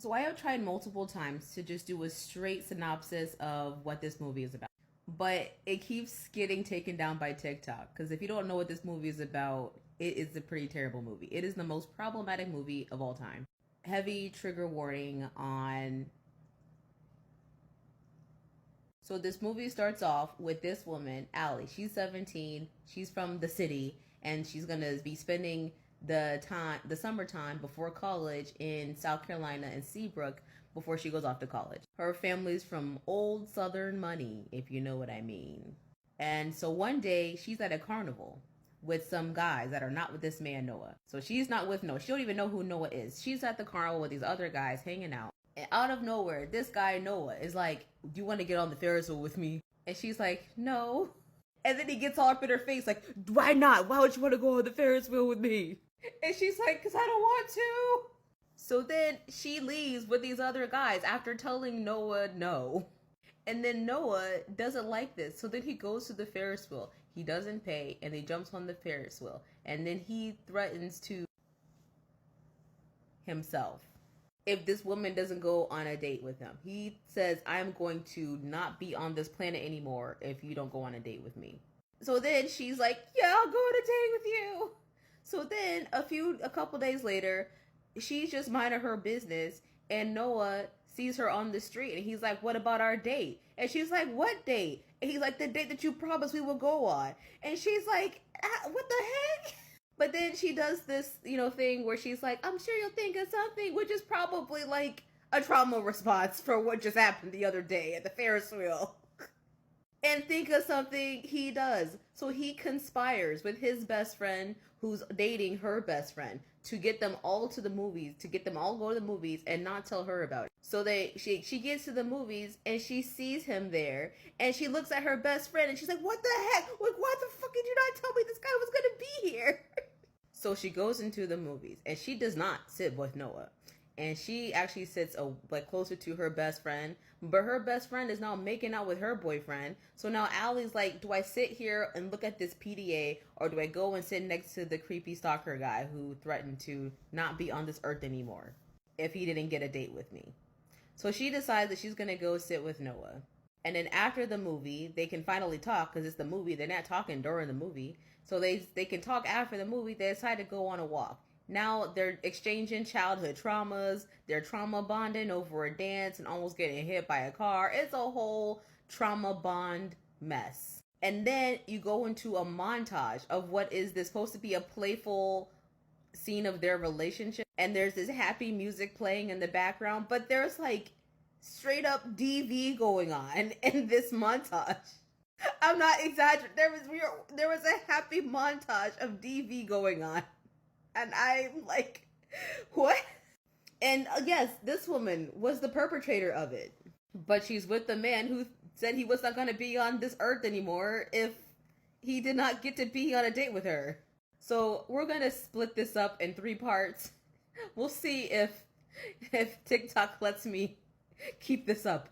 So I have tried multiple times to just do a straight synopsis of what this movie is about. But it keeps getting taken down by TikTok. Because if you don't know what this movie is about, it is a pretty terrible movie. It is the most problematic movie of all time. Heavy trigger warning on. So this movie starts off with this woman, Allie. She's 17. She's from the city, and she's gonna be spending the summertime before college in South Carolina and Seabrook before she goes off to college. Her family's from old Southern money, if you know what I mean. And so one day she's at a carnival with some guys that are not with this man Noah. So she's not with Noah. She don't even know who Noah is. She's at the carnival with these other guys hanging out. And out of nowhere, this guy Noah is like, "Do you want to get on the Ferris wheel with me?" And she's like, "No." And then he gets all up in her face like, "Why not? Why would you want to go on the Ferris wheel with me?" And she's like, "Because I don't want to." So then she leaves with these other guys after telling Noah no. And then Noah doesn't like this. So then he goes to the Ferris wheel. He doesn't pay and he jumps on the Ferris wheel. And then he threatens to himself if this woman doesn't go on a date with him. He says, "I'm going to not be on this planet anymore if you don't go on a date with me." So then she's like, "Yeah, I'll go on a date with you." So then a couple days later, she's just minding her business and Noah sees her on the street and he's like, "What about our date?" And she's like, "What date?" And he's like, "The date that you promised we would go on." And she's like, "What the heck?" But then she does this, thing where she's like, "I'm sure you'll think of something," which is probably like a trauma response for what just happened the other day at the Ferris wheel. And think of something he does. So he conspires with his best friend who's dating her best friend to get them all to the movies, to get them all go to the movies and not tell her about it. So she gets to the movies and she sees him there and she looks at her best friend and she's like, "What the heck? Like, why the fuck did you not tell me this guy was gonna be here?" So she goes into the movies and she does not sit with Noah. And she actually sits closer to her best friend, but her best friend is now making out with her boyfriend. So now Allie's like, "Do I sit here and look at this PDA, or do I go and sit next to the creepy stalker guy who threatened to not be on this earth anymore if he didn't get a date with me?" So she decides that she's gonna go sit with Noah. And then after the movie, they can finally talk because it's the movie. They're not talking during the movie, so they can talk after the movie. They decide to go on a walk. Now they're exchanging childhood traumas. They're trauma bonding over a dance and almost getting hit by a car. It's a whole trauma bond mess. And then you go into a montage of what is this supposed to be a playful scene of their relationship. And there's this happy music playing in the background, but there's like straight up DV going on in this montage. I'm not exaggerating. There was a happy montage of DV going on. And I'm like, what? And yes, this woman was the perpetrator of it. But she's with the man who said he was not going to be on this earth anymore if he did not get to be on a date with her. So we're going to split this up in 3 parts. We'll see if TikTok lets me keep this up.